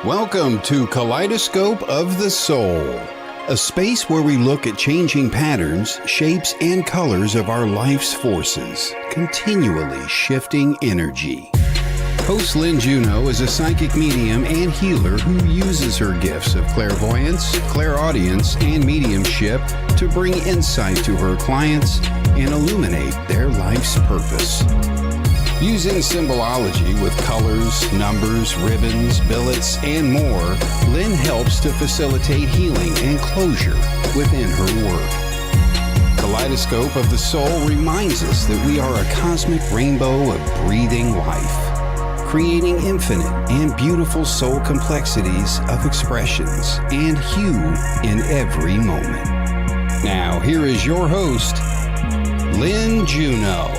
Welcome to Kaleidoscope of the Soul, a space where we look at changing patterns, shapes, and colors of our life's forces, continually shifting energy. Host Lynne Juneau is a psychic medium and healer who uses her gifts of clairvoyance, clairaudience, and mediumship to bring insight to her clients and illuminate their life's purpose. Using symbolology with colors, numbers, ribbons, billets, and more, Lynne helps to facilitate healing and closure within her work. Kaleidoscope of the Soul reminds us that we are a cosmic rainbow of breathing life, creating infinite and beautiful soul complexities of expressions and hue in every moment. Now, here is your host, Lynne Juneau.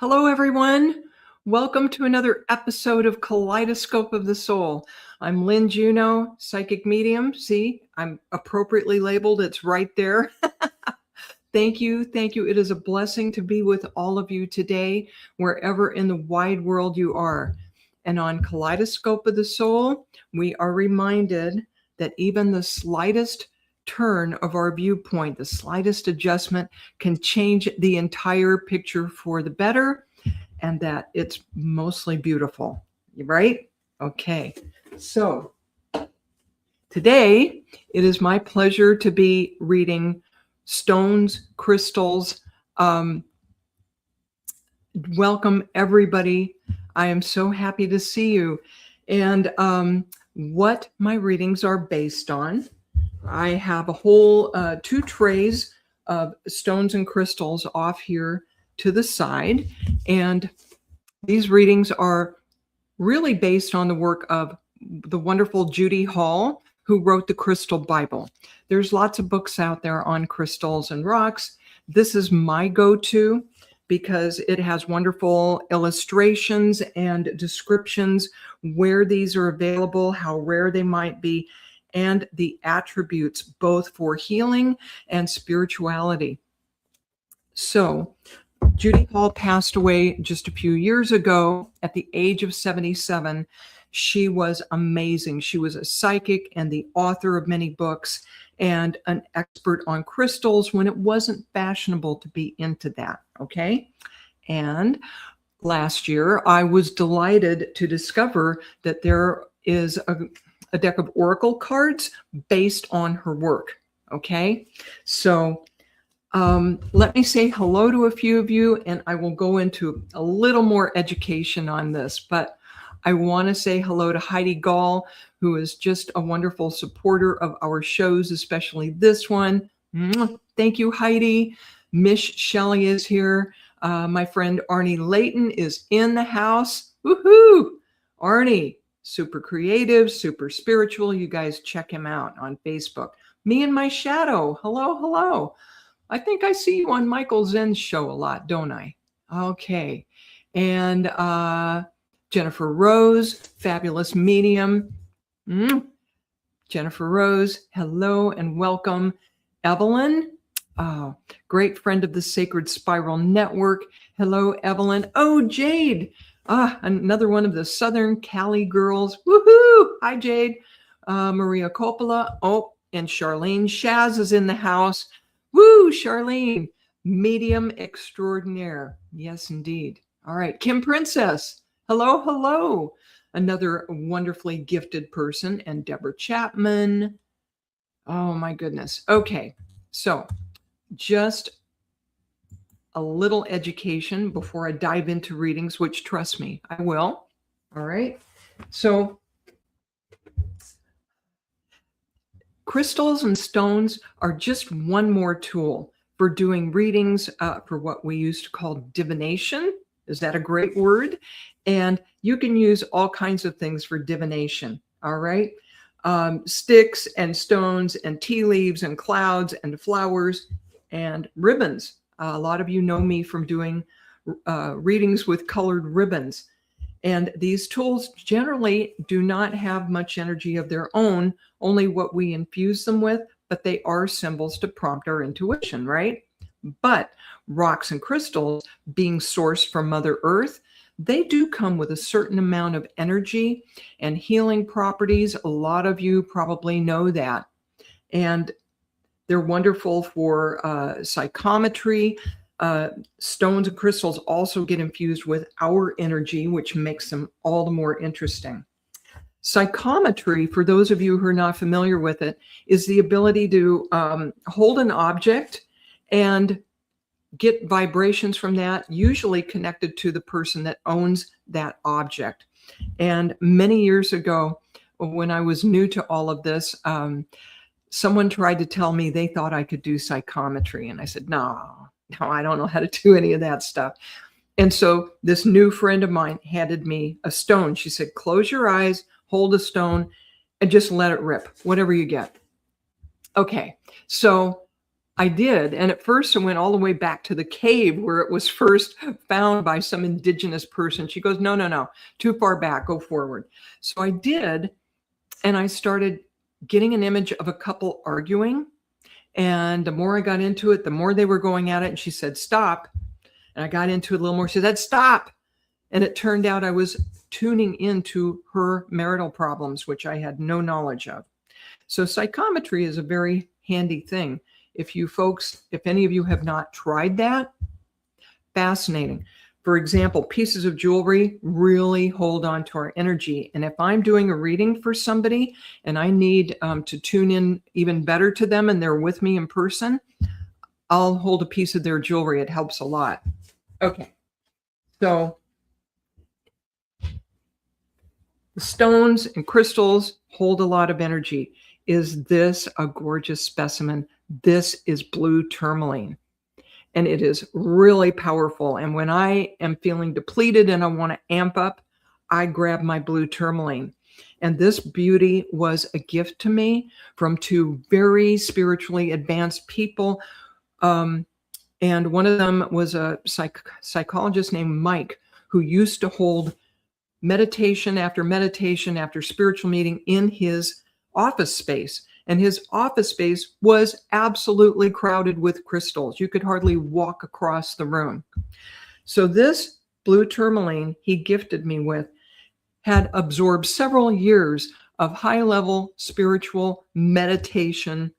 Hello, everyone. Welcome to another episode of Kaleidoscope of the Soul. I'm Lynne Juneau, psychic medium. See, I'm appropriately labeled. It's right there. Thank you. Thank you. It is a blessing to be with all of you today, wherever in the wide world you are. And on Kaleidoscope of the Soul, we are reminded that even the slightest turn of our viewpoint, the slightest adjustment can change the entire picture for the better, and that it's mostly beautiful, right? Okay, so today it is my pleasure to be reading stones, crystals. Welcome, everybody. I am so happy to see you. And what my readings are based on, I have a whole 2 trays of stones and crystals off here to the side. And these readings are really based on the work of the wonderful Judy Hall, who wrote the Crystal Bible. There's lots of books out there on crystals and rocks. This is my go-to because it has wonderful illustrations and descriptions where these are available, how rare they might be, and the attributes both for healing and spirituality. So Judy Hall passed away just a few years ago at the age of 77. She was amazing. She was a psychic and the author of many books and an expert on crystals when it wasn't fashionable to be into that, okay? And last year, I was delighted to discover that there is a deck of oracle cards based on her work. Okay, so let me say hello to a few of you, and I will go into a little more education on this, but I want to say hello to Heidi Gall, who is just a wonderful supporter of our shows, especially this one. Thank you, Heidi. Mish Shelley is here. My friend Arnie Layton is in the house. Woohoo! Arnie, super creative, super spiritual. You guys check him out on Facebook. Me and my shadow. Hello, hello. I think I see you on Michael Zen's show a lot, don't I? Okay. And Jennifer Rose, fabulous medium. Jennifer Rose, hello and welcome. Evelyn, great friend of the Sacred Spiral Network. Hello, Evelyn. Oh, Jade. Another one of the Southern Cali girls. Woohoo! Hi, Jade. Maria Coppola. Oh, and Charlene Shaz is in the house. Woo, Charlene. Medium extraordinaire. Yes, indeed. All right. Kim Princess. Hello, hello. Another wonderfully gifted person. And Deborah Chapman. Oh, my goodness. Okay. So just a little education before I dive into readings, which, trust me, I will. All right. So crystals and stones are just one more tool for doing readings, for what we used to call divination. Is that a great word? And you can use all kinds of things for divination. All right. Sticks and stones and tea leaves and clouds and flowers and ribbons. A lot of you know me from doing readings with colored ribbons. And these tools generally do not have much energy of their own, only what we infuse them with, but they are symbols to prompt our intuition, right? But rocks and crystals, being sourced from Mother Earth, they do come with a certain amount of energy and healing properties. A lot of you probably know that. And they're wonderful for psychometry. Stones and crystals also get infused with our energy, which makes them all the more interesting. Psychometry, for those of you who are not familiar with it, is the ability to hold an object and get vibrations from that, usually connected to the person that owns that object. And many years ago, when I was new to all of this, someone tried to tell me they thought I could do psychometry. And I said, no, I don't know how to do any of that stuff. And so this new friend of mine handed me a stone. She said, close your eyes, hold a stone, and just let it rip, whatever you get. Okay, so I did. And at first I went all the way back to the cave where it was first found by some indigenous person. She goes, no, too far back, go forward. So I did. And I started getting an image of a couple arguing. And the more I got into it, the more they were going at it. And she said, stop. And I got into it a little more. She said, stop. And it turned out I was tuning into her marital problems, which I had no knowledge of. So psychometry is a very handy thing. If you folks, if any of you have not tried that, fascinating. For example, pieces of jewelry really hold on to our energy. And if I'm doing a reading for somebody and I need to tune in even better to them and they're with me in person, I'll hold a piece of their jewelry. It helps a lot. Okay. So the stones and crystals hold a lot of energy. Is this a gorgeous specimen? This is blue tourmaline. And it is really powerful. And when I am feeling depleted and I want to amp up, I grab my blue tourmaline. And this beauty was a gift to me from two very spiritually advanced people. And one of them was a psychologist named Mike, who used to hold meditation after spiritual meeting in his office space. And his office space was absolutely crowded with crystals. You could hardly walk across the room. So this blue tourmaline he gifted me with had absorbed several years of high-level spiritual meditation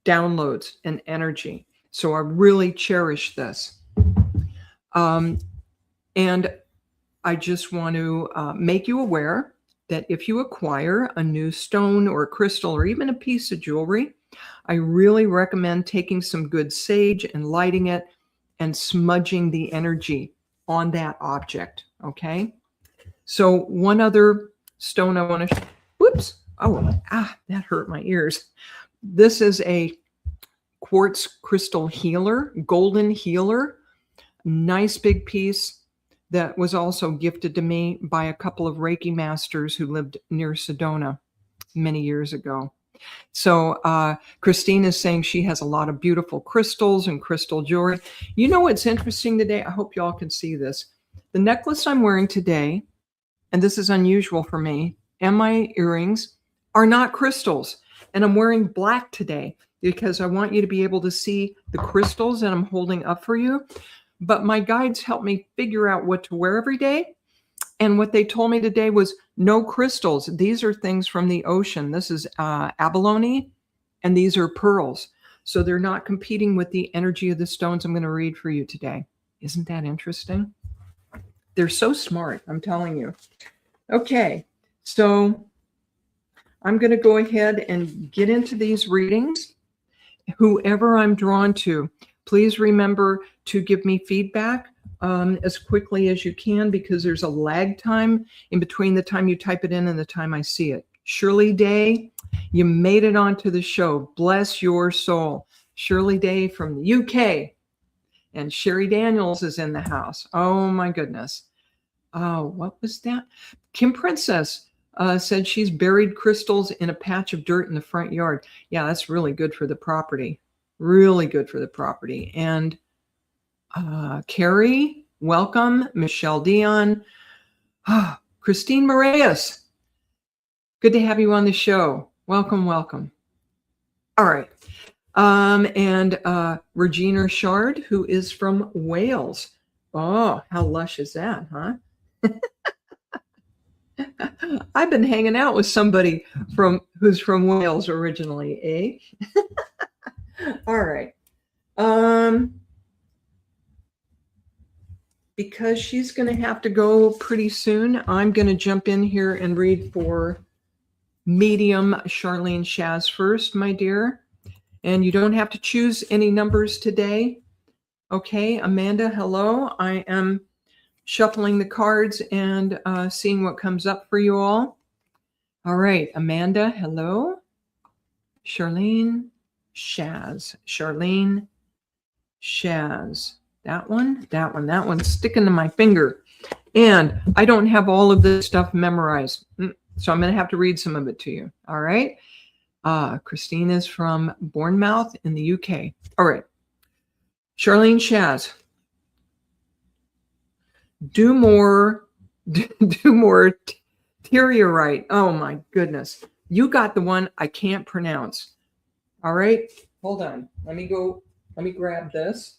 downloads and energy. So I really cherish this. And I just want to make you aware that if you acquire a new stone or a crystal or even a piece of jewelry, I really recommend taking some good sage and lighting it and smudging the energy on that object, okay? So one other stone I want to, that hurt my ears. This is a quartz crystal healer, golden healer, nice big piece that was also gifted to me by a couple of Reiki masters who lived near Sedona many years ago. So Christine is saying she has a lot of beautiful crystals and crystal jewelry. You know what's interesting today? I hope y'all can see this. The necklace I'm wearing today, and this is unusual for me, and my earrings are not crystals. And I'm wearing black today because I want you to be able to see the crystals that I'm holding up for you. But my guides helped me figure out what to wear every day. And what they told me today was no crystals. These are things from the ocean. This is abalone, and these are pearls. So they're not competing with the energy of the stones I'm going to read for you today. Isn't that interesting? They're so smart, I'm telling you. Okay, so I'm going to go ahead and get into these readings. Whoever I'm drawn to, please remember to give me feedback as quickly as you can, because there's a lag time in between the time you type it in and the time I see it. Shirley Day, you made it onto the show. Bless your soul. Shirley Day from the UK. And Sherry Daniels is in the house. Oh my goodness. Oh, what was that? Kim Princess said she's buried crystals in a patch of dirt in the front yard. Yeah, that's really good for the property. Really good for the property. And Carrie welcome. Michelle Dion. Christine Moraes. Good to have you on the show. Welcome, welcome. All right. And Regina Shard, who is from Wales. Oh, how lush is that, huh? I've been hanging out with somebody who's from Wales originally, eh? All right. Because she's going to have to go pretty soon, I'm going to jump in here and read for medium Charlene Shaz first, my dear. And you don't have to choose any numbers today. Okay, Amanda, hello. I am shuffling the cards and seeing what comes up for you all. All right, Amanda, hello. Charlene Shaz. Charlene Shaz. That one's sticking to my finger. And I don't have all of this stuff memorized, so I'm going to have to read some of it to you. All right. Christine is from Bournemouth in the UK. All right. Charlene Shaz. Do more Deteriorate. Oh my goodness. You got the one I can't pronounce. All right. Hold on. Let me grab this.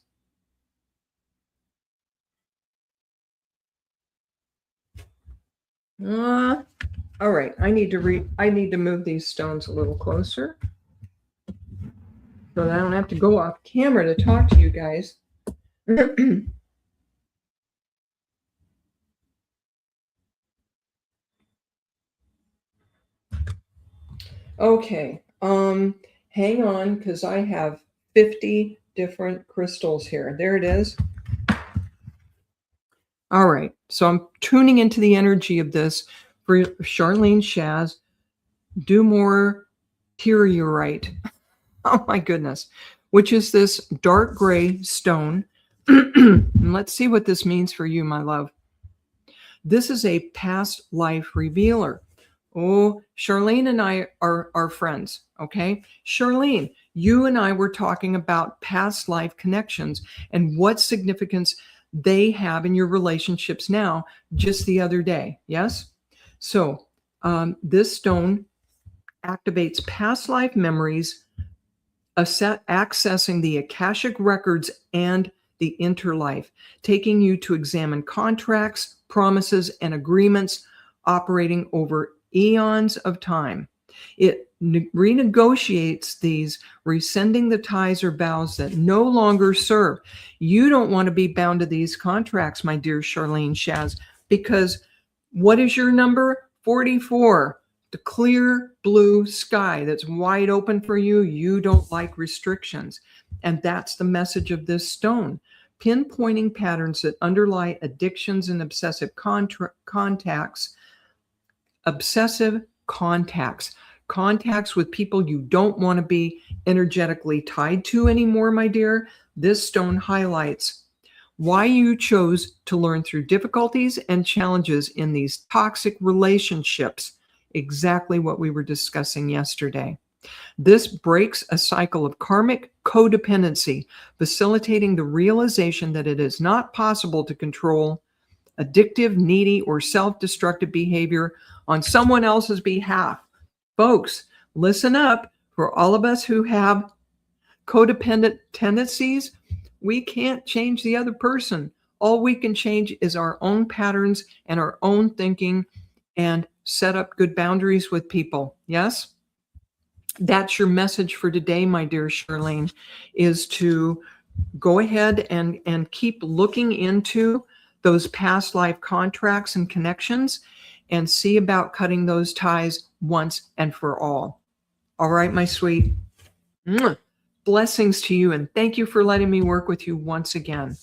All right. I need to move these stones a little closer so that I don't have to go off camera to talk to you guys. Okay. Hang on, because I have 50 different crystals here. There it is. All right. So I'm tuning into the energy of this for Charlene Shaz. Do more Deteriorate. Oh my goodness. Which is this dark gray stone. And let's see what this means for you, my love. This is a past life revealer. Oh, Charlene and I are friends, okay? Charlene, you and I were talking about past life connections and what significance they have in your relationships now just the other day, yes? So this stone activates past life memories, accessing the Akashic records and the interlife, taking you to examine contracts, promises, and agreements operating over eons of time. It renegotiates these, rescinding the ties or vows that no longer serve. You don't want to be bound to these contracts, my dear Charlene Shaz, because what is your number? 44. The clear blue sky that's wide open for you. You don't like restrictions. And that's the message of this stone. Pinpointing patterns that underlie addictions and obsessive contacts with people you don't want to be energetically tied to anymore, my dear. This stone highlights why you chose to learn through difficulties and challenges in these toxic relationships. Exactly what we were discussing yesterday. This breaks a cycle of karmic codependency, facilitating the realization that it is not possible to control addictive, needy, or self-destructive behavior on someone else's behalf. Folks, listen up. For all of us who have codependent tendencies, we can't change the other person. All we can change is our own patterns and our own thinking and set up good boundaries with people. Yes? That's your message for today, my dear Charlene, is to go ahead and keep looking into those past life contracts and connections and see about cutting those ties once and for all. All right, my sweet. Blessings to you, and thank you for letting me work with you once again.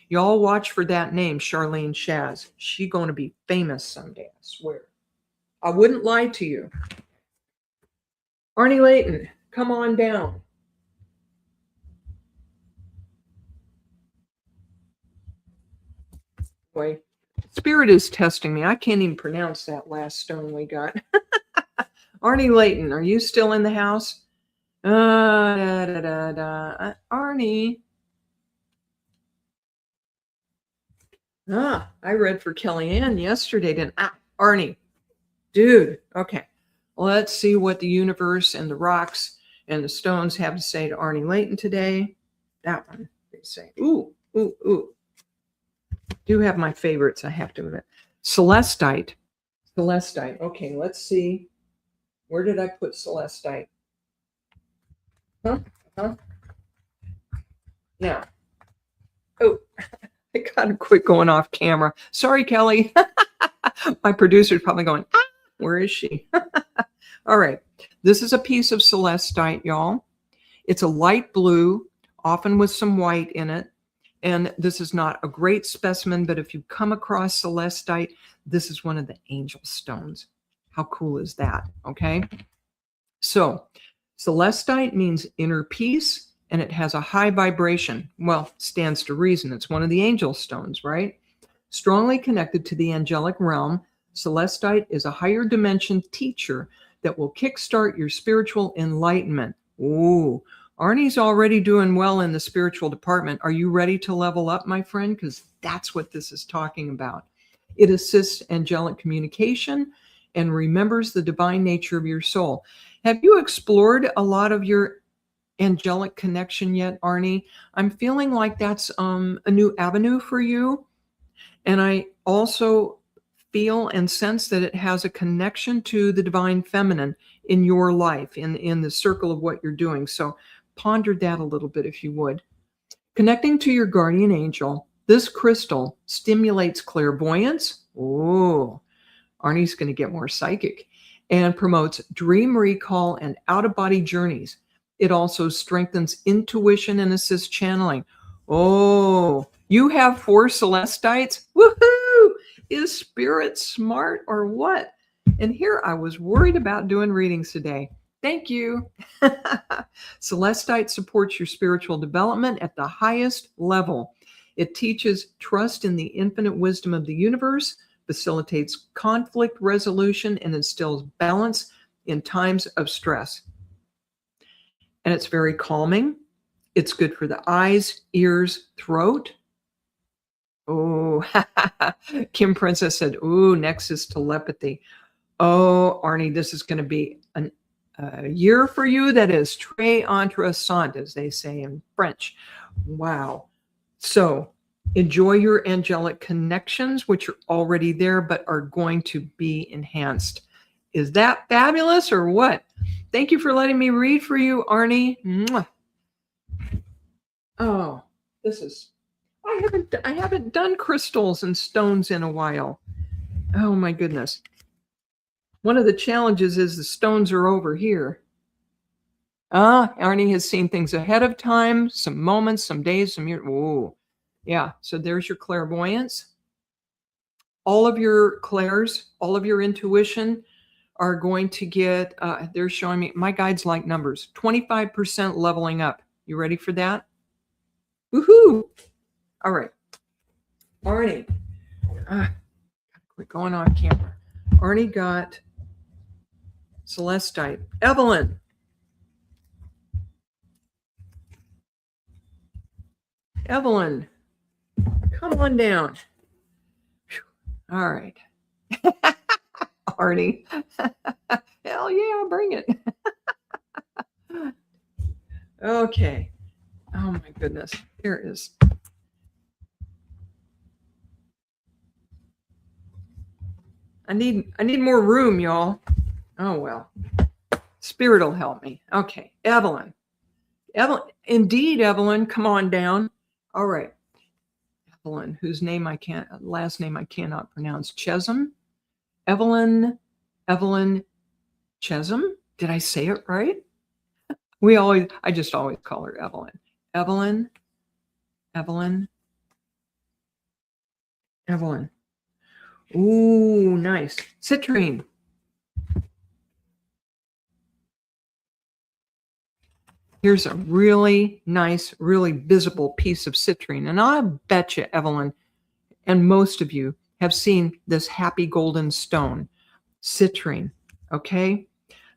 Y'all watch for that name, Charlene Shaz. She's going to be famous someday, I swear. I wouldn't lie to you. Arnie Layton, come on down. Wait. Spirit is testing me. I can't even pronounce that last stone we got. Arnie Layton, are you still in the house? Arnie. I read for Kellyanne yesterday, didn't I? Arnie, dude. Okay. Let's see what the universe and the rocks and the stones have to say to Arnie Layton today. That one, they say. Ooh, ooh, ooh. Do have my favorites, I have to admit. Celestite. Celestite. Okay, let's see. Where did I put Celestite? Huh? Now. Oh, I gotta quit going off camera. Sorry, Kelly. My producer's probably going, where is she? All right. This is a piece of celestite, y'all. It's a light blue, often with some white in it. And this is not a great specimen, but if you come across celestite, this is one of the angel stones. How cool is that? Okay. So celestite means inner peace, and it has a high vibration. Well, stands to reason. It's one of the angel stones, right? Strongly connected to the angelic realm, celestite is a higher dimension teacher that will kickstart your spiritual enlightenment. Ooh, Arnie's already doing well in the spiritual department. Are you ready to level up, my friend? Because that's what this is talking about. It assists angelic communication and remembers the divine nature of your soul. Have you explored a lot of your angelic connection yet, Arnie? I'm feeling like that's a new avenue for you. And I also feel and sense that it has a connection to the divine feminine in your life, in the circle of what you're doing. So ponder that a little bit, if you would. Connecting to your guardian angel, this crystal stimulates clairvoyance. Oh, Arnie's going to get more psychic, and promotes dream recall and out-of-body journeys. It also strengthens intuition and assists channeling. Oh, you have 4 celestites? Woohoo! Is spirit smart or what? And here I was worried about doing readings today. Thank you. Celestite supports your spiritual development at the highest level. It teaches trust in the infinite wisdom of the universe, facilitates conflict resolution, and instills balance in times of stress. And it's very calming. It's good for the eyes, ears, throat. Oh, Kim Princess said, ooh, next is telepathy. Oh, Arnie, this is going to be a year for you that is très intéressant, as they say in French. Wow. So enjoy your angelic connections, which are already there, but are going to be enhanced. Is that fabulous or what? Thank you for letting me read for you, Arnie. Mwah. Oh, this is, I haven't done crystals and stones in a while. Oh my goodness. One of the challenges is the stones are over here. Arnie has seen things ahead of time, some moments, some days, some years. Ooh, yeah. So there's your clairvoyance. All of your clairs, all of your intuition are going to get, they're showing me, my guides like numbers, 25% leveling up. You ready for that? Woohoo! All right. Arnie, quit going on camera. Arnie got celestite. Evelyn. Evelyn, come on down. All right. Arnie. Hell yeah, bring it. Okay. Oh my goodness. Here it is. I need more room, y'all. Oh well. Spirit will help me. Okay. Evelyn. Indeed, Evelyn, come on down. All right. Evelyn, whose last name I cannot pronounce. Chesum? Evelyn Chesum? Did I say it right? I just always call her Evelyn. Evelyn. Ooh, nice. Citrine. Here's a really nice, really visible piece of citrine. And I bet you, Evelyn, and most of you have seen this happy golden stone, citrine, okay?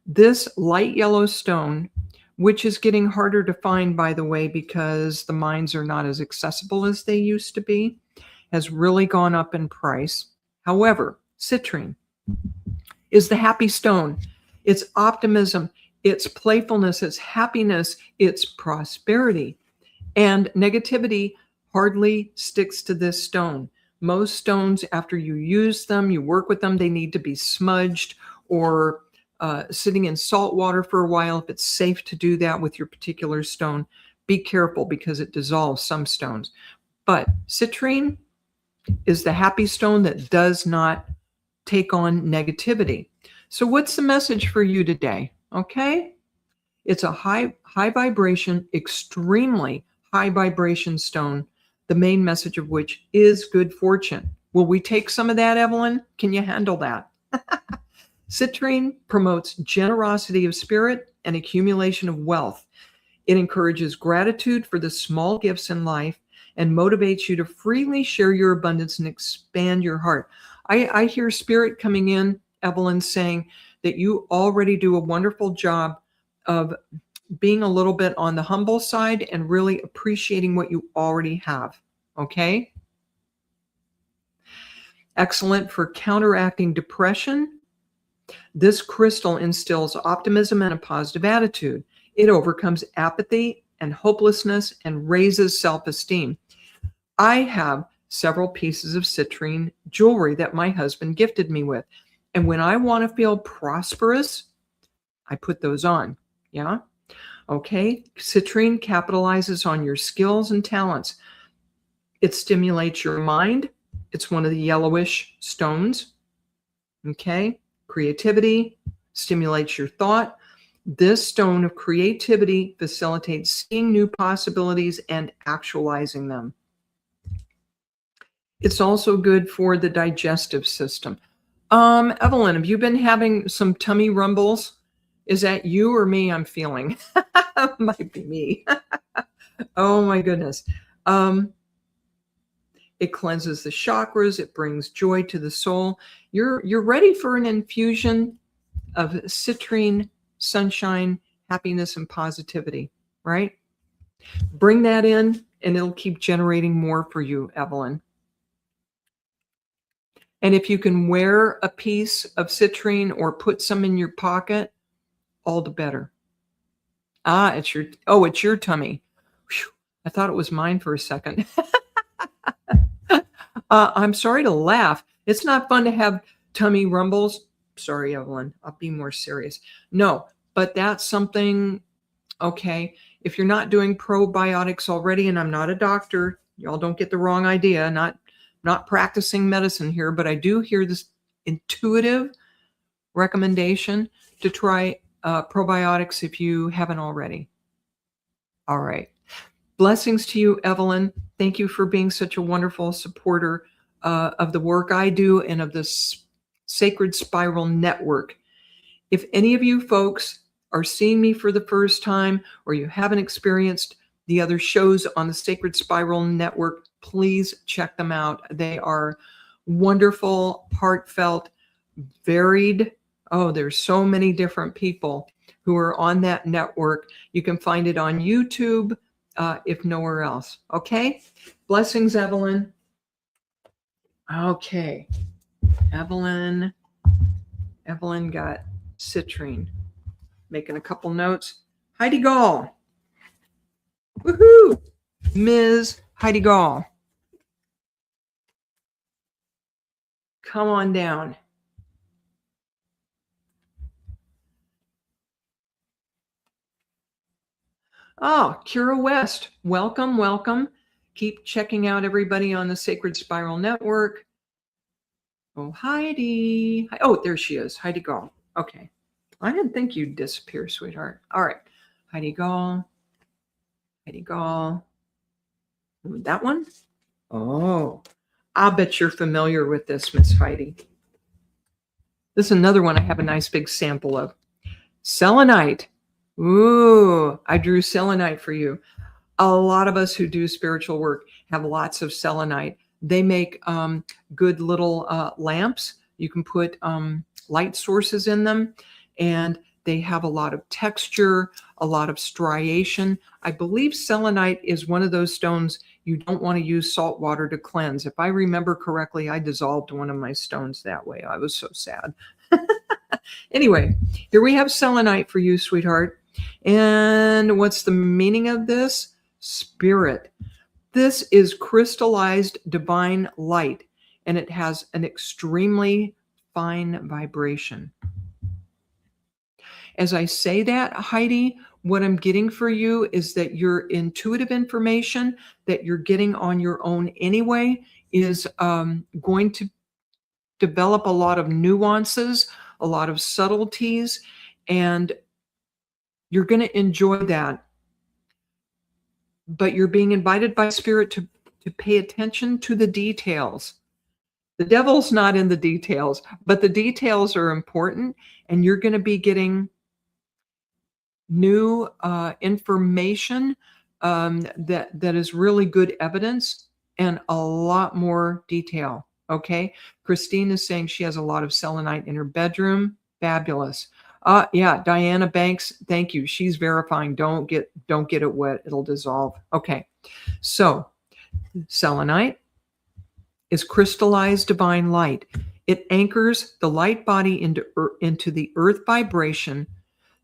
This light yellow stone, which is getting harder to find, by the way, because the mines are not as accessible as they used to be. has really gone up in price. However, citrine is the happy stone. It's optimism, it's playfulness, it's happiness, it's prosperity. And negativity hardly sticks to this stone. Most stones, after you use them, you work with them, they need to be smudged or sitting in salt water for a while. If it's safe to do that with your particular stone, be careful because it dissolves some stones. But citrine is the happy stone that does not take on negativity. So what's the message for you today? Okay? It's a high vibration, extremely high vibration stone, the main message of which is good fortune. Will we take some of that, Evelyn? Can you handle that? Citrine promotes generosity of spirit and accumulation of wealth. It encourages gratitude for the small gifts in life and motivates you to freely share your abundance and expand your heart. I hear spirit coming in, Evelyn, saying that you already do a wonderful job of being a little bit on the humble side and really appreciating what you already have. Okay? Excellent for counteracting depression. This crystal instills optimism and a positive attitude. It overcomes apathy and hopelessness and raises self-esteem. I have several pieces of citrine jewelry that my husband gifted me with. And when I want to feel prosperous, I put those on. Yeah? Okay. Citrine capitalizes on your skills and talents. It stimulates your mind. It's one of the yellowish stones. Okay. Creativity stimulates your thought. This stone of creativity facilitates seeing new possibilities and actualizing them. It's also good for the digestive system. Evelyn, have you been having some tummy rumbles? Is that you or me I'm feeling? Might be me. Oh my goodness. It cleanses the chakras. It brings joy to the soul. You're ready for an infusion of citrine, sunshine, happiness, and positivity, right? Bring that in and it'll keep generating more for you, Evelyn. And if you can wear a piece of citrine or put some in your pocket, all the better. It's your tummy. Whew, I thought it was mine for a second. I'm sorry to laugh. It's not fun to have tummy rumbles. Sorry, Evelyn. I'll be more serious. No, but that's something, okay. If you're not doing probiotics already, and I'm not a doctor, y'all don't get the wrong idea, not practicing medicine here, but I do hear this intuitive recommendation to try probiotics if you haven't already. All right. Blessings to you, Evelyn. Thank you for being such a wonderful supporter of the work I do and of this Sacred Spiral Network. If any of you folks are seeing me for the first time or you haven't experienced the other shows on the Sacred Spiral Network, please check them out. They are wonderful, heartfelt, varied. Oh, there's so many different people who are on that network. You can find it on YouTube, if nowhere else. Okay? Blessings, Evelyn. Okay. Evelyn got citrine. Making a couple notes. Heidi Gall. Woohoo! Ms. Heidi Gall. Come on down. Oh, Kira West. Welcome, welcome. Keep checking out everybody on the Sacred Spiral Network. Oh, Heidi. Oh, there she is. Heidi Gall. Okay. I didn't think you'd disappear, sweetheart. All right. Heidi Gall. Heidi Gall. That one? Oh, I'll bet you're familiar with this, Miss Heidi. This is another one I have a nice big sample of. Selenite. Ooh, I drew selenite for you. A lot of us who do spiritual work have lots of selenite. They make good little lamps. You can put light sources in them, and They have a lot of texture, a lot of striation. I believe selenite is one of those stones you don't want to use salt water to cleanse. If I remember correctly, I dissolved one of my stones that way. I was so sad. Anyway, here we have selenite for you, sweetheart. And what's the meaning of this? Spirit. This is crystallized divine light, and it has an extremely fine vibration. As I say that, Heidi, what I'm getting for you is that your intuitive information that you're getting on your own anyway is going to develop a lot of nuances, a lot of subtleties, and you're going to enjoy that. But you're being invited by Spirit to pay attention to the details. The devil's not in the details, but the details are important, and you're going to be getting new information that is really good evidence and a lot more detail. Okay. Christine is saying she has a lot of selenite in her bedroom. Fabulous. Yeah, Diana Banks, thank you. She's verifying. Don't get it wet. It'll dissolve. Okay. So selenite is crystallized divine light. It anchors the light body into the earth vibration,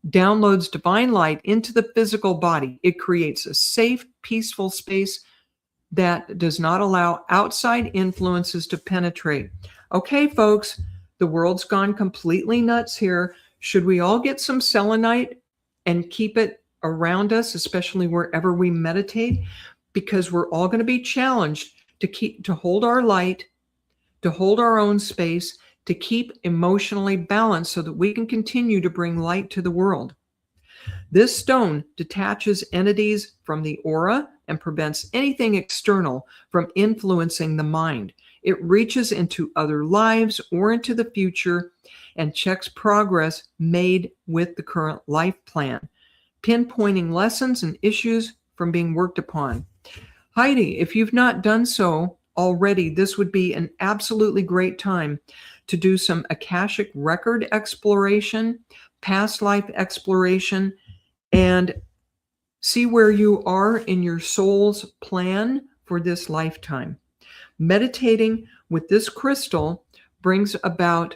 downloads divine light into the physical body. It creates a safe, peaceful space that does not allow outside influences to penetrate. Okay, folks, the world's gone completely nuts here. Should we all get some selenite and keep it around us, especially wherever we meditate? Because we're all going to be challenged to hold our light, to hold our own space, to keep emotionally balanced so that we can continue to bring light to the world. This stone detaches entities from the aura and prevents anything external from influencing the mind. It reaches into other lives or into the future and checks progress made with the current life plan, pinpointing lessons and issues from being worked upon. Heidi, if you've not done so already, this would be an absolutely great time to do some Akashic record exploration, past life exploration, and see where you are in your soul's plan for this lifetime. Meditating with this crystal brings about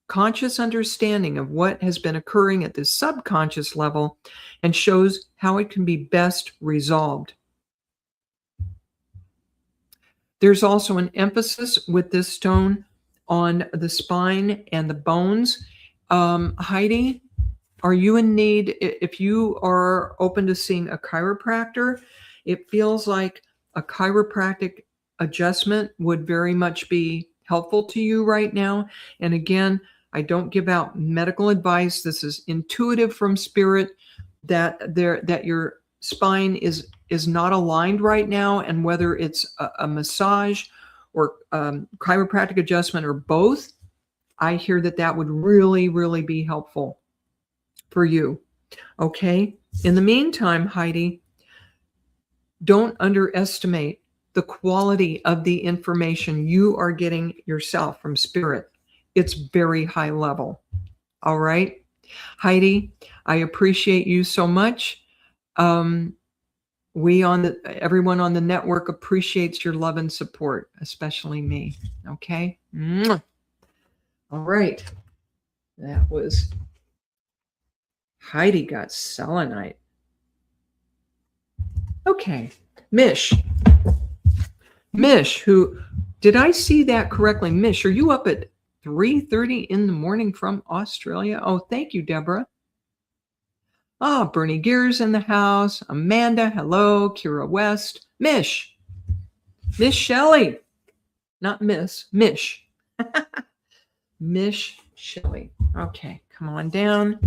conscious understanding of what has been occurring at the subconscious level and shows how it can be best resolved. There's also an emphasis with this stone on the spine and the bones. Heidi, are you in need? If you are open to seeing a chiropractor, it feels like a chiropractic adjustment would very much be helpful to you right now. And again, I don't give out medical advice. This is intuitive from Spirit that your spine is not aligned right now, and whether it's a massage or chiropractic adjustment or both, I hear that would really, really be helpful for you. Okay. In the meantime, Heidi, don't underestimate the quality of the information you are getting yourself from Spirit. It's very high level. All right. Heidi, I appreciate you so much. Everyone on the network appreciates your love and support, especially me. Okay. Mwah. All right. That was Heidi got selenite. Okay. Mish, who, did I see that correctly? Mish, are you up at 3:30 in the morning from Australia? Oh, thank you, Deborah. Bernie Gears in the house. Amanda, hello. Kira West. Mish Shelley. Not Miss, Mish. Mish Shelley. Okay, come on down.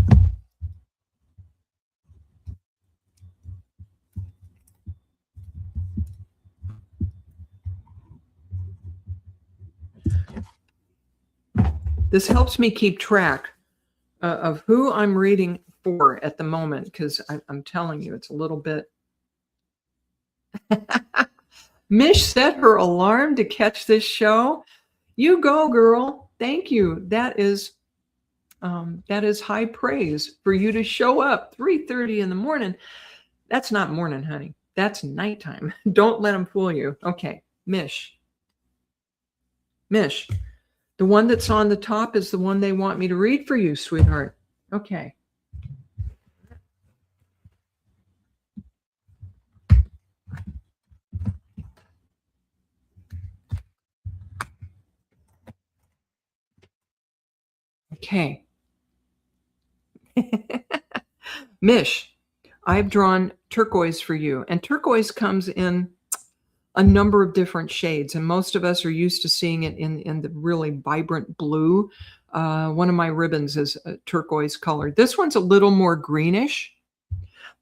This helps me keep track of who I'm reading for at the moment, because I'm telling you, it's a little bit. Mish set her alarm to catch this show. You go, girl. Thank you. That is That is high praise for you to show up 3:30 in the morning. That's not morning, honey. That's nighttime. Don't let them fool you. Okay, Mish. Mish, the one that's on the top is the one they want me to read for you, sweetheart. Okay. Okay. Mish, I've drawn turquoise for you, and turquoise comes in a number of different shades, and most of us are used to seeing it in the really vibrant blue. One of my ribbons is a turquoise color. This one's a little more greenish,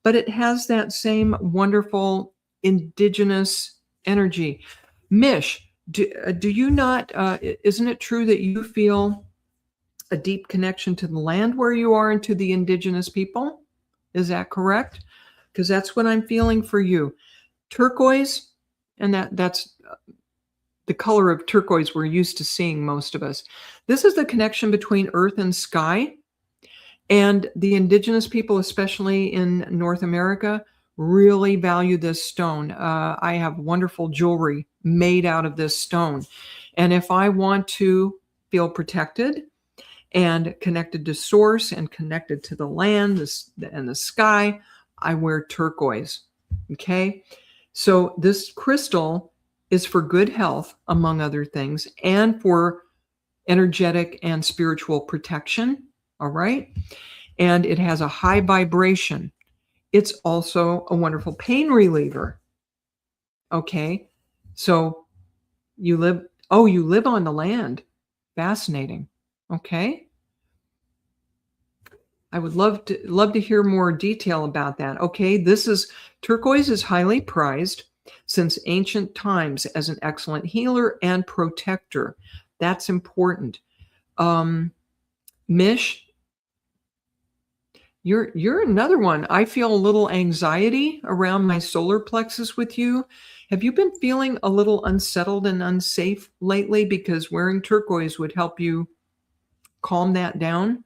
but it has that same wonderful indigenous energy. Mish, do you not, isn't it true that you feel a deep connection to the land where you are and to the indigenous people? Is that correct? Because that's what I'm feeling for you. Turquoise, and that's the color of turquoise we're used to seeing, most of us. This is the connection between earth and sky. And the indigenous people, especially in North America, really value this stone. I have wonderful jewelry made out of this stone. And if I want to feel protected and connected to source and connected to the land and the sky, I wear turquoise. Okay. So this crystal is for good health, among other things, and for energetic and spiritual protection. All right. And it has a high vibration. It's also a wonderful pain reliever. Okay. So you live on the land. Fascinating. Okay. I would love to hear more detail about that. Okay, turquoise is highly prized since ancient times as an excellent healer and protector. That's important. Mish, you're another one. I feel a little anxiety around my solar plexus with you. Have you been feeling a little unsettled and unsafe lately? Because wearing turquoise would help you calm that down.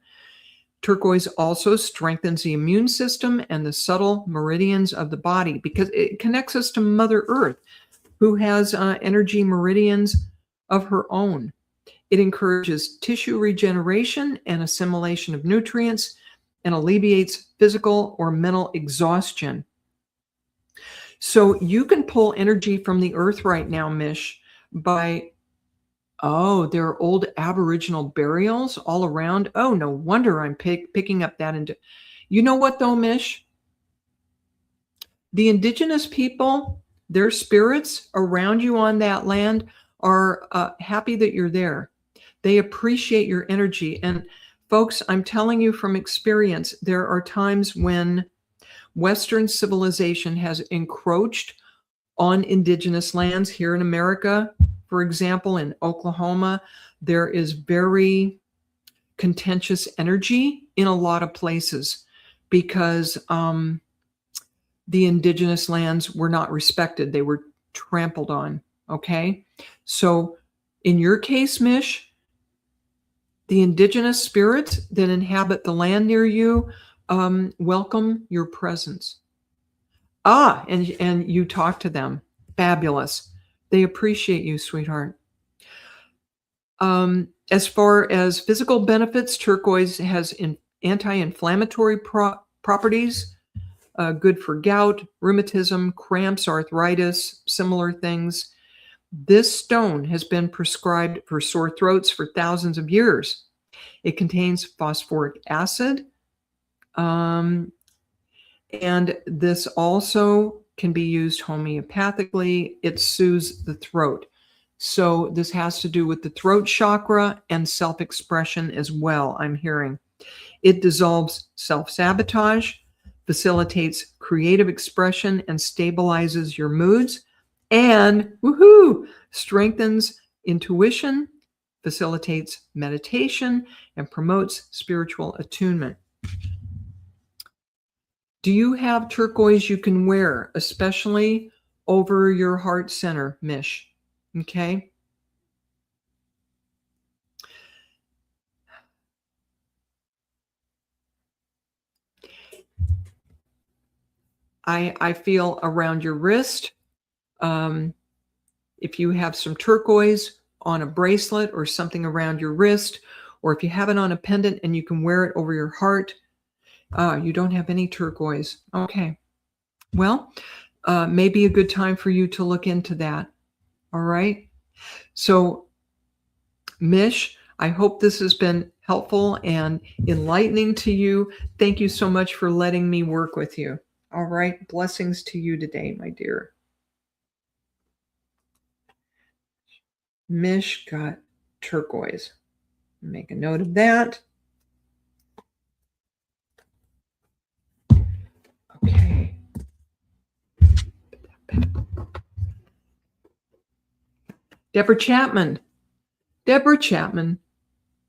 Turquoise also strengthens the immune system and the subtle meridians of the body because it connects us to Mother Earth, who has energy meridians of her own. It encourages tissue regeneration and assimilation of nutrients and alleviates physical or mental exhaustion. So you can pull energy from the earth right now, Mish, by there are old Aboriginal burials all around. Oh, no wonder I'm picking up that. You know what, though, Mish? The indigenous people, their spirits around you on that land are happy that you're there. They appreciate your energy. And folks, I'm telling you from experience, there are times when Western civilization has encroached on indigenous lands here in America. For example, in Oklahoma, there is very contentious energy in a lot of places because the indigenous lands were not respected. They were trampled on. Okay. So in your case, Mish, the indigenous spirits that inhabit the land near you welcome your presence. And you talk to them. Fabulous. They appreciate you, sweetheart. As far as physical benefits, turquoise has anti-inflammatory properties, good for gout, rheumatism, cramps, arthritis, similar things. This stone has been prescribed for sore throats for thousands of years. It contains phosphoric acid, and this also can be used homeopathically. It soothes the throat. So this has to do with the throat chakra and self-expression as well, I'm hearing. It dissolves self-sabotage, facilitates creative expression, and stabilizes your moods, and strengthens intuition, facilitates meditation, and promotes spiritual attunement. Do you have turquoise you can wear, especially over your heart center, Mish? Okay. I feel around your wrist. If you have some turquoise on a bracelet or something around your wrist, or if you have it on a pendant and you can wear it over your heart, you don't have any turquoise. Okay. Well, maybe a good time for you to look into that. All right. So, Mish, I hope this has been helpful and enlightening to you. Thank you so much for letting me work with you. All right. Blessings to you today, my dear. Mish got turquoise. Make a note of that. Okay. Deborah Chapman. Deborah Chapman,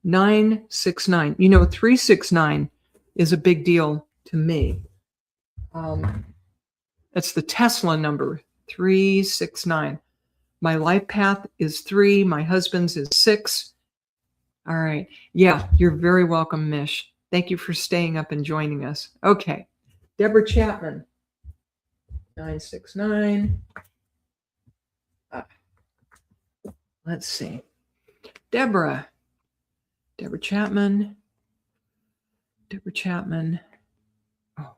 969. You know, 369 is a big deal to me. That's the Tesla number, 369. My life path is 3. My husband's is 6. All right. Yeah, you're very welcome, Mish. Thank you for staying up and joining us. Okay. Deborah Chapman, 969. Let's see. Deborah Chapman. Oh.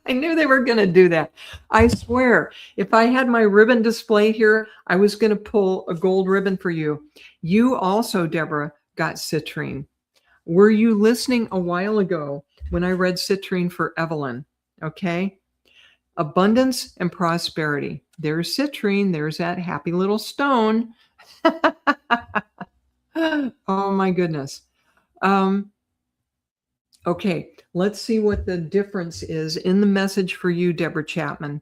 I knew they were going to do that. I swear, if I had my ribbon display here, I was going to pull a gold ribbon for you. You also, Deborah, got citrine. Were you listening a while ago when I read citrine for Evelyn? Okay. Abundance and prosperity. There's citrine. There's that happy little stone. Oh my goodness. Okay, let's see what the difference is in the message for you, Deborah Chapman.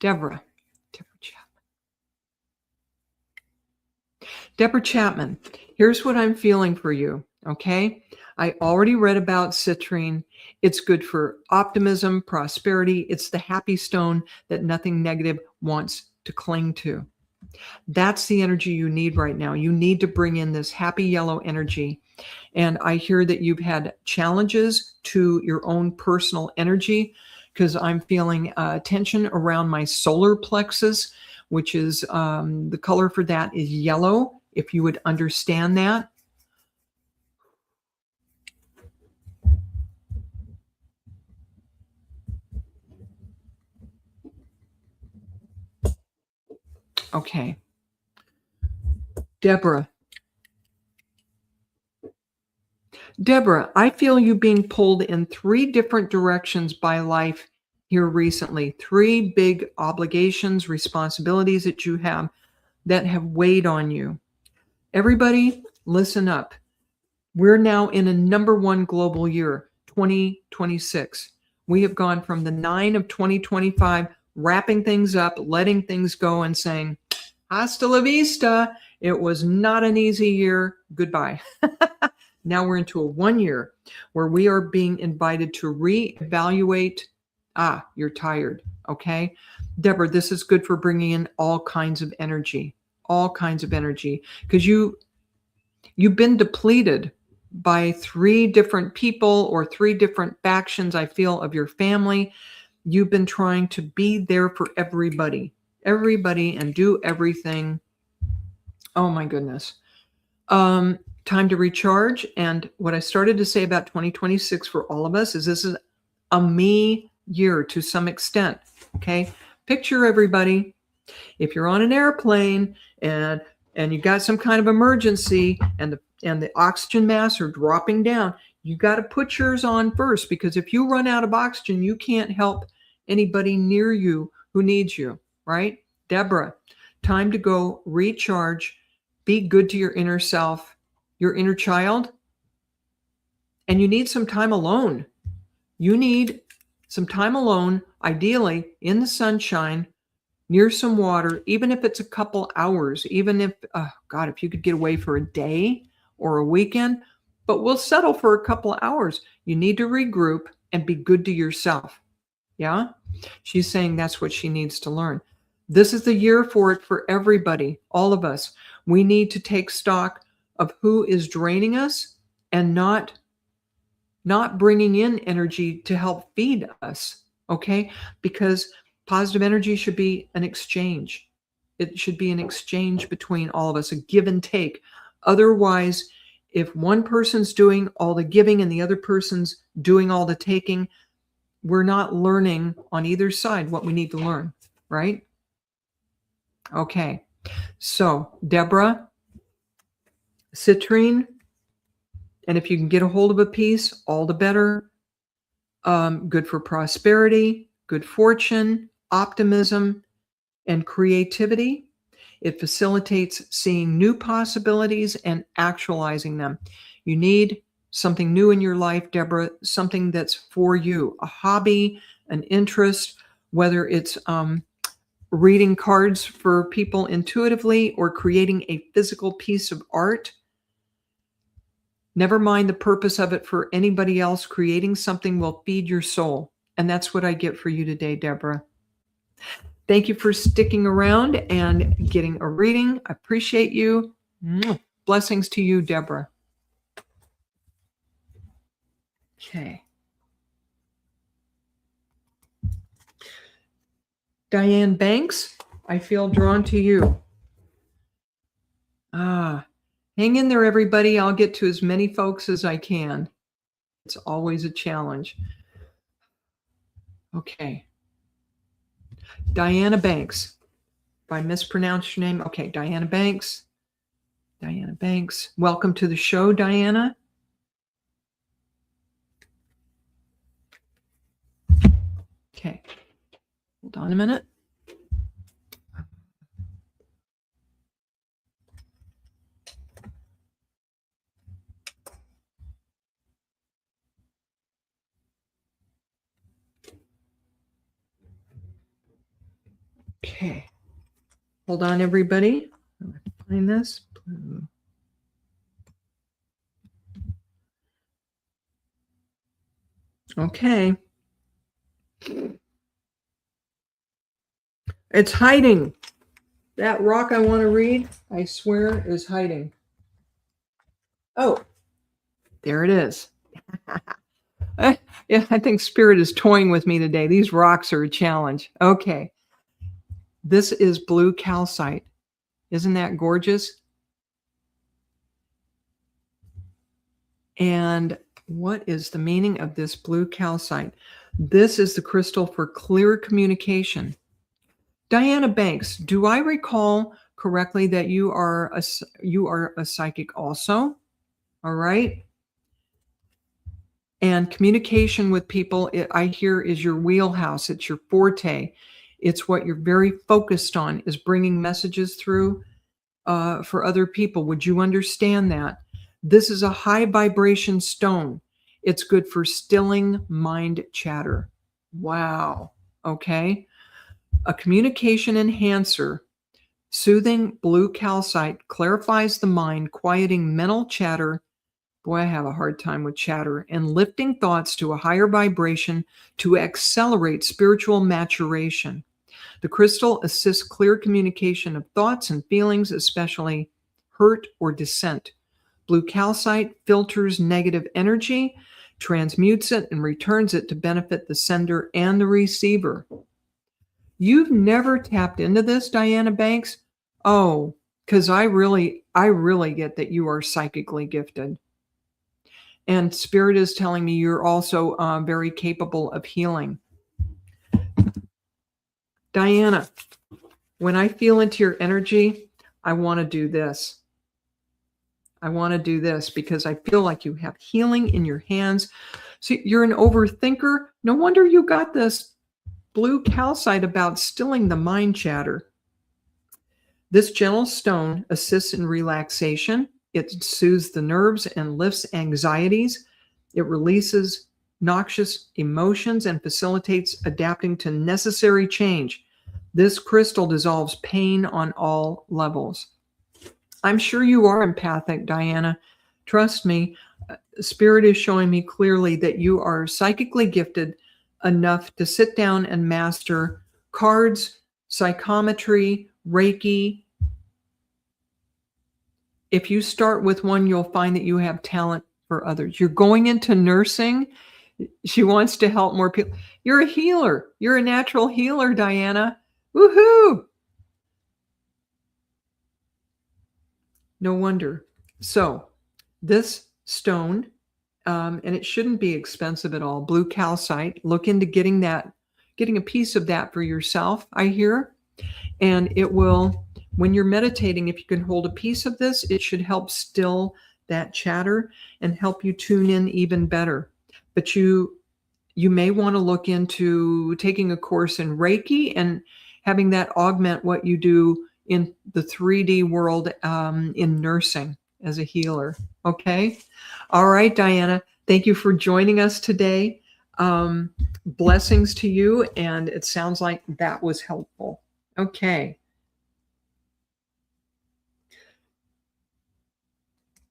Deborah Chapman, here's what I'm feeling for you, okay? I already read about citrine. It's good for optimism, prosperity. It's the happy stone that nothing negative wants to cling to. That's the energy you need right now. You need to bring in this happy yellow energy. And I hear that you've had challenges to your own personal energy, because I'm feeling tension around my solar plexus, which is the color for that is yellow, if you would understand that. Okay. Deborah, I feel you being pulled in 3 different directions by life here recently. 3 big obligations, responsibilities that you have that have weighed on you. Everybody, listen up. We're now in a number 1 global year, 2026. We have gone from the 9 of 2025, wrapping things up, letting things go, and saying, hasta la vista. It was not an easy year. Goodbye. Now we're into a 1 year where we are being invited to reevaluate. You're tired. Okay. Deborah, this is good for bringing in all kinds of energy, because you've been depleted by 3 different people or 3 different factions, I feel, of your family. You've been trying to be there for everybody and do everything. Oh my goodness. Time to recharge. And what I started to say about 2026 for all of us is this is a me year to some extent. Okay. Picture everybody. If you're on an airplane and you got some kind of emergency and the oxygen masks are dropping down, you got to put yours on first, because if you run out of oxygen, you can't help anybody near you who needs you, right? Deborah, time to go recharge, be good to your inner self, your inner child, and you need some time alone. You need some time alone, ideally in the sunshine, near some water, even if it's a couple hours, even if, if you could get away for a day or a weekend, but we'll settle for a couple of hours. You need to regroup and be good to yourself. Yeah? She's saying that's what she needs to learn. This is the year for it for everybody, all of us. We need to take stock of who is draining us and not bringing in energy to help feed us, okay? Because positive energy should be an exchange. It should be an exchange between all of us, a give and take. Otherwise, if one person's doing all the giving and the other person's doing all the taking, we're not learning on either side what we need to learn, right? Okay. So, Deborah, citrine, and if you can get a hold of a piece, all the better. Good for prosperity, good fortune, optimism, and creativity. It facilitates seeing new possibilities and actualizing them. You need something new in your life, Deborah, something that's for you, a hobby, an interest, whether it's reading cards for people intuitively or creating a physical piece of art. Never mind the purpose of it for anybody else. Creating something will feed your soul. And that's what I get for you today, Deborah. Thank you for sticking around and getting a reading. I appreciate you. Blessings to you, Deborah. Okay. Diane Banks, I feel drawn to you. Hang in there, everybody. I'll get to as many folks as I can. It's always a challenge. Okay. Diana Banks. If I mispronounced your name, okay, Diana Banks. Diana Banks. Welcome to the show, Diana. Okay. Hold on a minute. Okay. Hold on, everybody. I'm going to find this. Okay. It's hiding. That rock I want to read, I swear, is hiding. Oh, there it is. Yeah, I think Spirit is toying with me today. These rocks are a challenge. Okay. This is blue calcite. Isn't that gorgeous? And what is the meaning of this blue calcite? This is the crystal for clear communication. Diana Banks, do I recall correctly that you are a psychic also? All right. And communication with people, I hear, is your wheelhouse. It's your forte. It's what you're very focused on, is bringing messages through for other people. Would you understand that? This is a high vibration stone. It's good for stilling mind chatter. Wow. Okay. A communication enhancer. Soothing blue calcite clarifies the mind, quieting mental chatter. Boy, I have a hard time with chatter, and lifting thoughts to a higher vibration to accelerate spiritual maturation. The crystal assists clear communication of thoughts and feelings, especially hurt or dissent. Blue calcite filters negative energy, transmutes it, and returns it to benefit the sender and the receiver. You've never tapped into this, Diana Banks? Oh, because I really get that you are psychically gifted. And Spirit is telling me you're also very capable of healing. Diana, when I feel into your energy, I want to do this. I want to do this because I feel like you have healing in your hands. So you're an overthinker. No wonder you got this blue calcite about stilling the mind chatter. This gentle stone assists in relaxation. It soothes the nerves and lifts anxieties. It releases noxious emotions and facilitates adapting to necessary change. This crystal dissolves pain on all levels. I'm sure you are empathic, Diana. Trust me, Spirit is showing me clearly that you are psychically gifted enough to sit down and master cards, psychometry, Reiki. If you start with one, you'll find that you have talent for others. You're going into nursing. She wants to help more people. You're a healer. You're a natural healer, Diana. Woohoo! No wonder. So this stone, and it shouldn't be expensive at all, blue calcite. Look into getting a piece of that for yourself, I hear. And it will, when you're meditating, if you can hold a piece of this, it should help still that chatter and help you tune in even better. But you may want to look into taking a course in Reiki and having that augment what you do in the 3D world in nursing as a healer. Okay. All right, Diana. Thank you for joining us today. Blessings to you. And it sounds like that was helpful. Okay.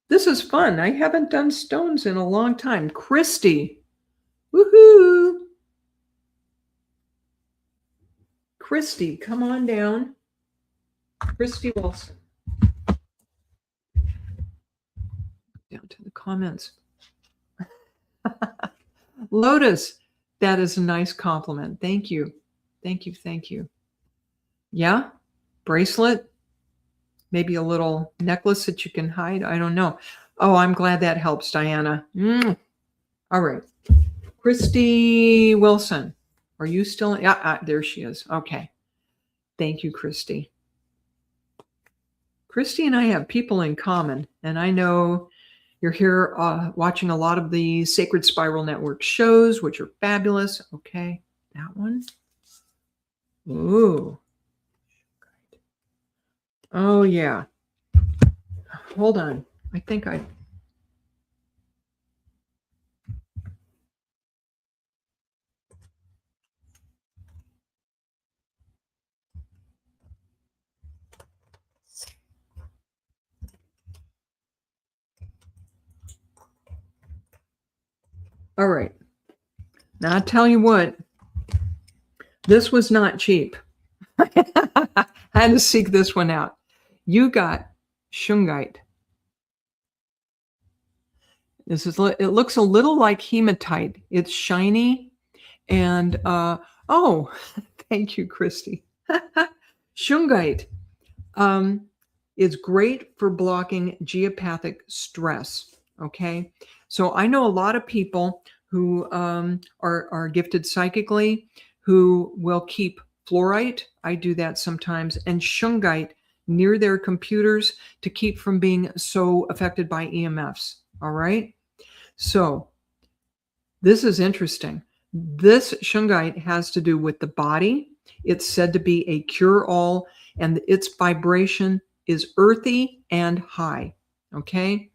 This is fun. I haven't done stones in a long time. Christy. Woohoo. Christy, come on down. Christy Wilson. Down to the comments. Lotus, that is a nice compliment. Thank you. Thank you. Thank you. Yeah? Bracelet? Maybe a little necklace that you can hide? I don't know. Oh, I'm glad that helps, Diana. All right. Christy Wilson. Are you still? Yeah, there she is. Okay. Thank you, Christy. Christy and I have people in common, and I know you're here watching a lot of the Sacred Spiral Network shows, which are fabulous. Okay, that one. Ooh. Oh, yeah. Hold on. I think I... All right. Now, I'll tell you what. This was not cheap. I had to seek this one out. You got shungite. It looks a little like hematite. It's shiny. And, oh, thank you, Christy. Shungite is great for blocking geopathic stress. Okay. So I know a lot of people who are gifted psychically who will keep fluorite. I do that sometimes, and shungite near their computers to keep from being so affected by EMFs. All right. So this is interesting. This shungite has to do with the body. It's said to be a cure-all, and its vibration is earthy and high. Okay.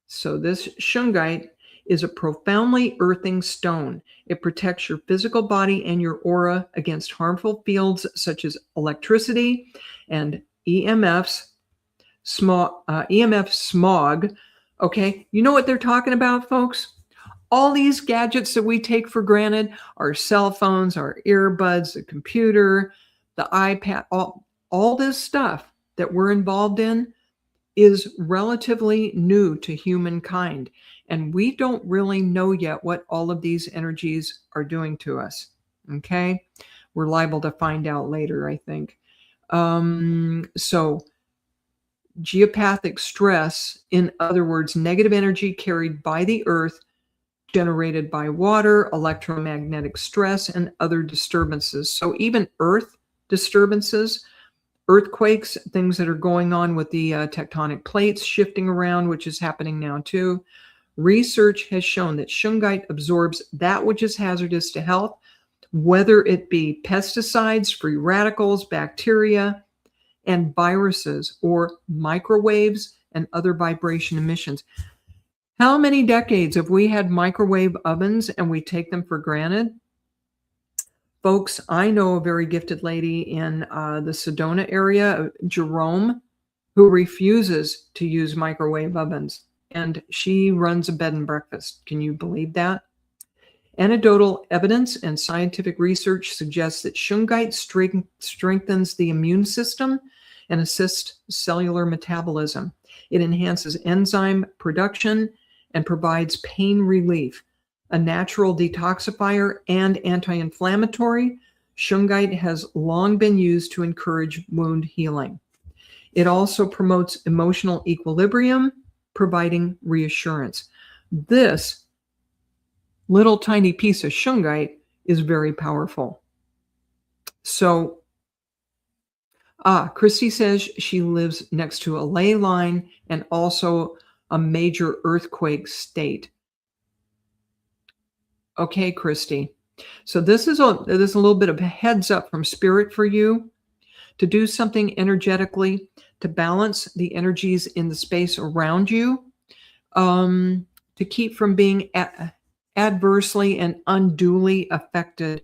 So this shungite is a profoundly earthing stone. It protects your physical body and your aura against harmful fields such as electricity and EMF smog. Okay, you know what they're talking about, folks? All these gadgets that we take for granted, our cell phones, our earbuds, the computer, the iPad, all this stuff that we're involved in is relatively new to humankind. And we don't really know yet what all of these energies are doing to us. Okay. We're liable to find out later, I think. So geopathic stress, in other words, negative energy carried by the earth, generated by water, electromagnetic stress, and other disturbances. So even earth disturbances, earthquakes, things that are going on with the tectonic plates shifting around, which is happening now too. Research has shown that shungite absorbs that which is hazardous to health, whether it be pesticides, free radicals, bacteria, and viruses, or microwaves and other vibration emissions. How many decades have we had microwave ovens and we take them for granted? Folks, I know a very gifted lady in the Sedona area, Jerome, who refuses to use microwave ovens. And she runs a bed and breakfast. Can you believe that? Anecdotal evidence and scientific research suggests that shungite strengthens the immune system and assists cellular metabolism. It enhances enzyme production and provides pain relief. A natural detoxifier and anti-inflammatory, shungite has long been used to encourage wound healing. It also promotes emotional equilibrium, providing reassurance. This little tiny piece of shungite is very powerful. So, Christy says she lives next to a ley line and also a major earthquake state. Okay, Christy. So this is a little bit of a heads up from Spirit for you to do something energetically to balance the energies in the space around you, to keep from being adversely and unduly affected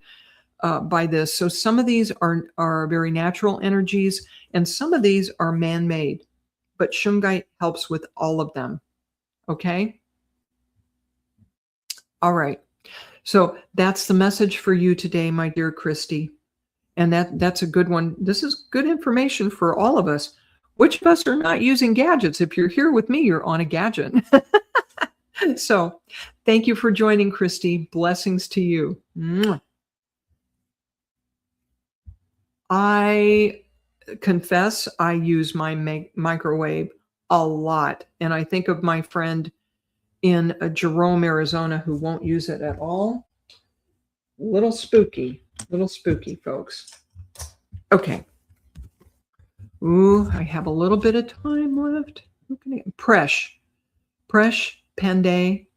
by this. So some of these are very natural energies, and some of these are man-made, but shungite helps with all of them. Okay? All right. So that's the message for you today, my dear Christy. And that's a good one. This is good information for all of us. Which of us are not using gadgets? If you're here with me, you're on a gadget. So thank you for joining, Christy. Blessings to you. Mwah. I confess I use my microwave a lot. And I think of my friend in Jerome, Arizona, who won't use it at all. Little spooky, folks. Okay. Ooh, I have a little bit of time left. Presh Pandey.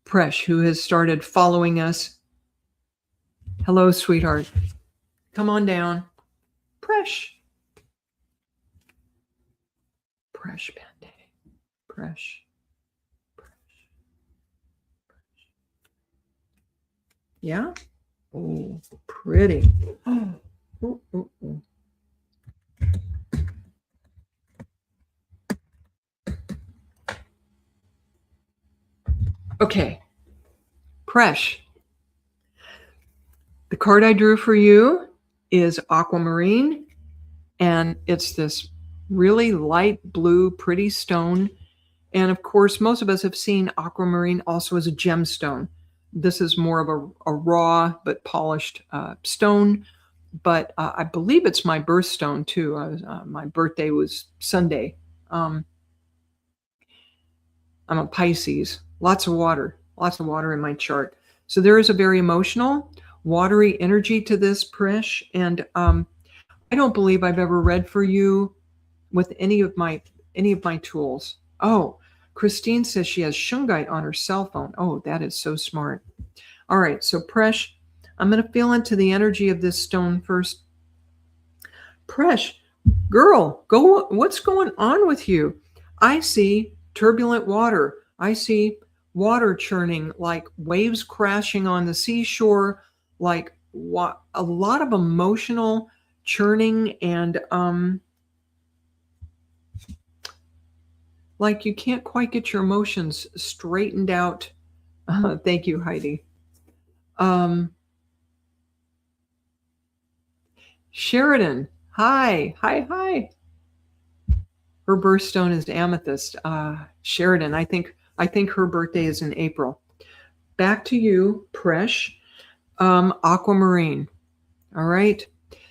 Presh, who has started following us. Hello, sweetheart. Come on down. Presh Pandey. Presh. Yeah? Oh, pretty. Oh. Ooh, ooh, ooh. Okay. Presh. The card I drew for you is Aquamarine, and it's this really light blue, pretty stone. And of course, most of us have seen aquamarine also as a gemstone. This is more of a raw but polished stone, but I believe it's my birthstone too. My birthday was Sunday. I'm a Pisces. Lots of water in my chart. So there is a very emotional, watery energy to this, Presh. And I don't believe I've ever read for you with any of my tools. Oh, Christine says she has shungite on her cell phone. Oh, that is so smart. All right, so Presh, I'm going to feel into the energy of this stone first. Presh, girl, what's going on with you? I see turbulent water. I see water churning, like waves crashing on the seashore, like a lot of emotional churning, and like you can't quite get your emotions straightened out. Thank you, Heidi. Sheridan, hi. Her birthstone is amethyst. Sheridan, I think her birthday is in April. Back to you, Presh. Aquamarine. All right.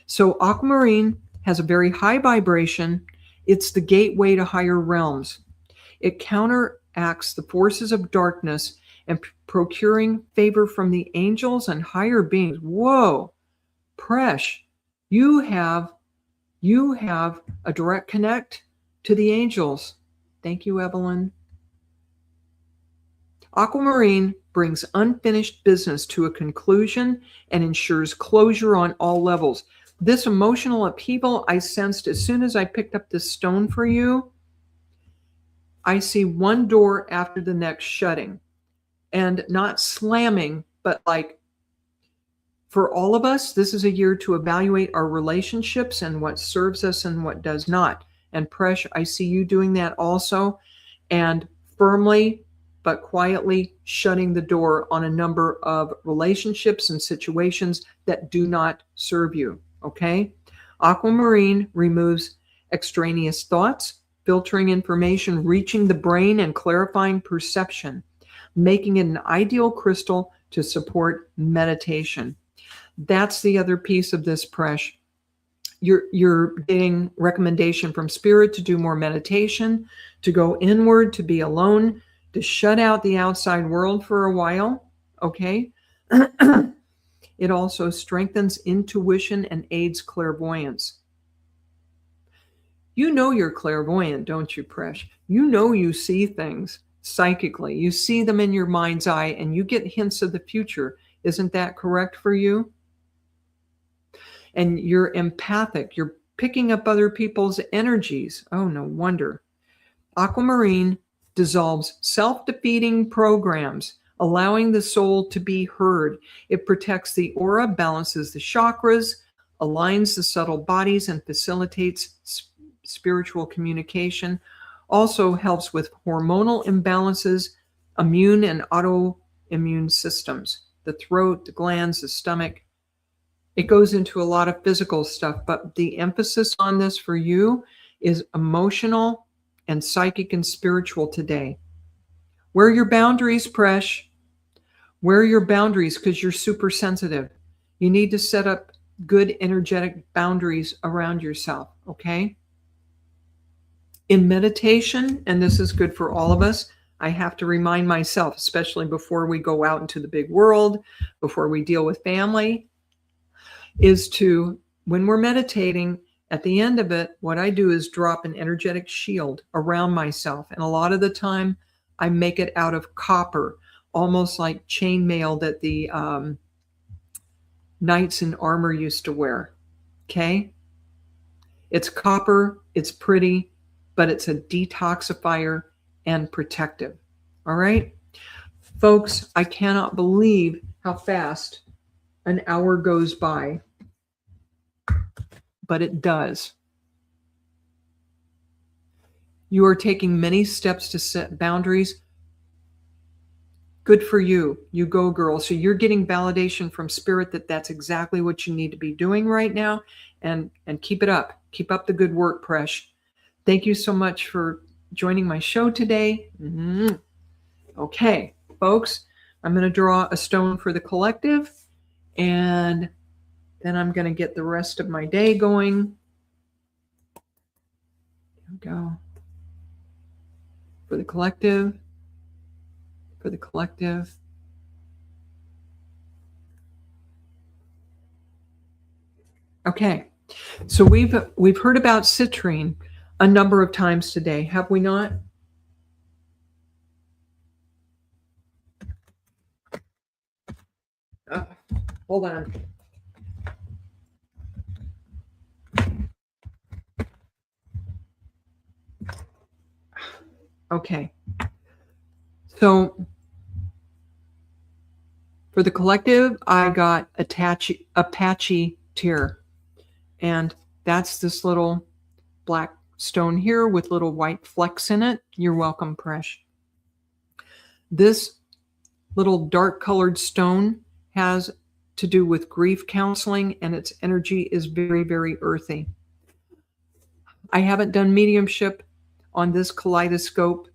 So aquamarine has a very high vibration. It's the gateway to higher realms. It counteracts the forces of darkness and procuring favor from the angels and higher beings. Whoa, Presh, you have a direct connect to the angels. Thank you, Evelyn. Aquamarine brings unfinished business to a conclusion and ensures closure on all levels. This emotional upheaval I sensed as soon as I picked up this stone for you. I see one door after the next shutting, and not slamming, but like for all of us, this is a year to evaluate our relationships and what serves us and what does not. And Presh, I see you doing that also, and firmly but quietly shutting the door on a number of relationships and situations that do not serve you, okay? Aquamarine removes extraneous thoughts, filtering information, reaching the brain, and clarifying perception, making it an ideal crystal to support meditation. That's the other piece of this, Presh. You're getting recommendation from Spirit to do more meditation, to go inward, to be alone, to shut out the outside world for a while, okay? It also strengthens intuition and aids clairvoyance. You know you're clairvoyant, don't you, Presh? You know you see things psychically. You see them in your mind's eye, and you get hints of the future. Isn't that correct for you? And you're empathic. You're picking up other people's energies. Oh, no wonder. Aquamarine dissolves self-defeating programs, allowing the soul to be heard. It protects the aura, balances the chakras, aligns the subtle bodies, and facilitates spiritual communication. Also helps with hormonal imbalances, immune and autoimmune systems, the throat, the glands, the stomach. It goes into a lot of physical stuff, but the emphasis on this for you is emotional and psychic and spiritual today. Where are your boundaries, Presh? Where are your boundaries? Because you're super sensitive. You need to set up good energetic boundaries around yourself, okay? In meditation, and this is good for all of us, I have to remind myself, especially before we go out into the big world, before we deal with family, is to, when we're meditating, at the end of it, what I do is drop an energetic shield around myself. And a lot of the time, I make it out of copper, almost like chainmail that the knights in armor used to wear. Okay? It's copper, it's pretty, but it's a detoxifier and protective. All right? Folks, I cannot believe how fast an hour goes by, but it does. You are taking many steps to set boundaries. Good for you. You go, girl. So you're getting validation from Spirit that that's exactly what you need to be doing right now, and keep it up. Keep up the good work, Presh. Thank you so much for joining my show today. Okay, folks, I'm going to draw a stone for the collective, and then I'm going to get the rest of my day going. There we go. For the collective. For the collective. Okay, so we've heard about citrine a number of times today, have we not? Hold on. Okay. So for the collective, I got Apache tear. And that's this little black stone here with little white flecks in it. You're welcome, Presh. This little dark colored stone has to do with grief counseling, and its energy is very, very earthy. I haven't done mediumship on this kaleidoscope.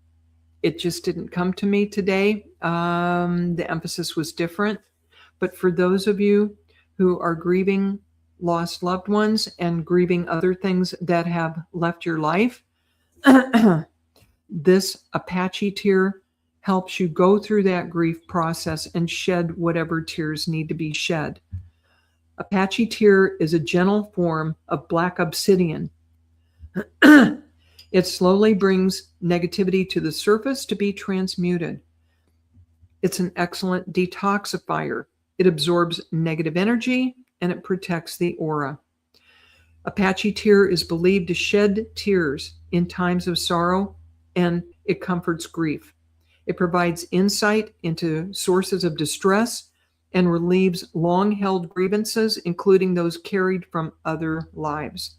It just didn't come to me today. The emphasis was different. But for those of you who are grieving lost loved ones and grieving other things that have left your life, this Apache tear helps you go through that grief process and shed whatever tears need to be shed. Apache tear is a gentle form of black obsidian. It slowly brings negativity to the surface to be transmuted. It's an excellent detoxifier. It absorbs negative energy and it protects the aura. Apache tear is believed to shed tears in times of sorrow, and it comforts grief. It provides insight into sources of distress and relieves long-held grievances, including those carried from other lives.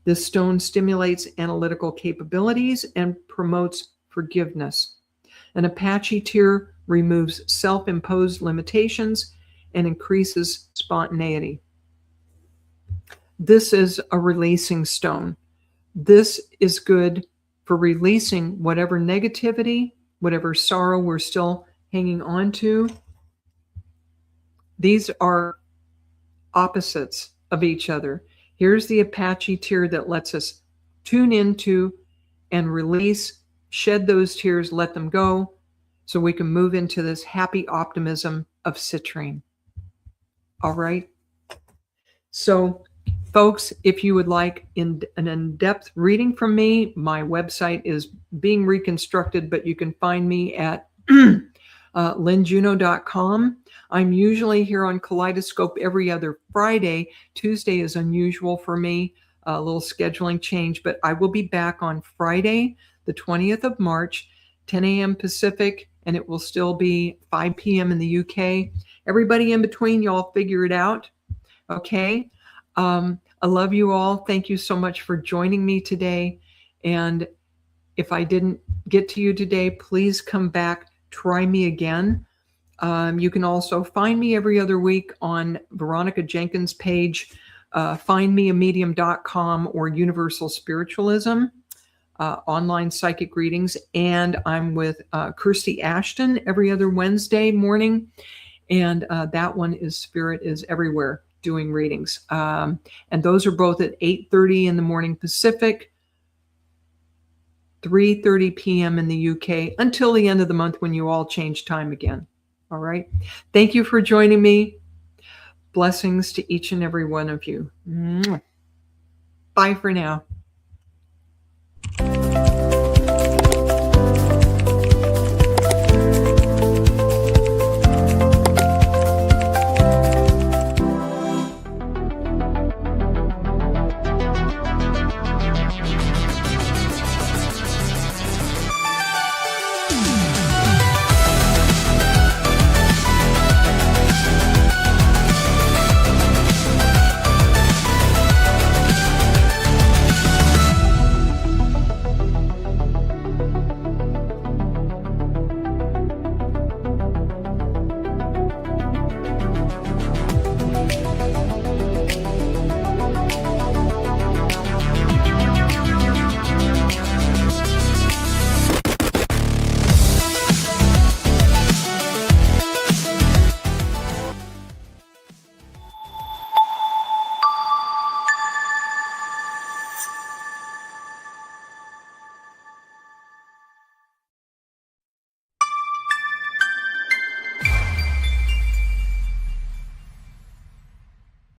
This stone stimulates analytical capabilities and promotes forgiveness. An Apache tear removes self-imposed limitations and increases spontaneity. This is a releasing stone. This is good for releasing whatever negativity, whatever sorrow we're still hanging on to. These are opposites of each other. Here's the Apache tear that lets us tune into and release, shed those tears, let them go, so we can move into this happy optimism of citrine. All right. So, folks, if you would like an in-depth reading from me, my website is being reconstructed, but you can find me at LynneJuneau.com. I'm usually here on Kaleidoscope every other Friday. Tuesday is unusual for me, a little scheduling change, but I will be back on Friday, the 20th of March, 10 a.m. Pacific, and it will still be 5 p.m. in the UK. Everybody in between, y'all figure it out. Okay. I love you all. Thank you so much for joining me today. And if I didn't get to you today, please come back, try me again. You can also find me every other week on Veronica Jenkins' page, findmeamedium.com, or Universal Spiritualism, online psychic readings. And I'm with Kirsty Ashton every other Wednesday morning. And that one is Spirit is Everywhere, doing readings. And those are both at 8:30 in the morning Pacific, 3:30 p.m. in the UK, until the end of the month when you all change time again. All right. Thank you for joining me. Blessings to each and every one of you. Bye for now.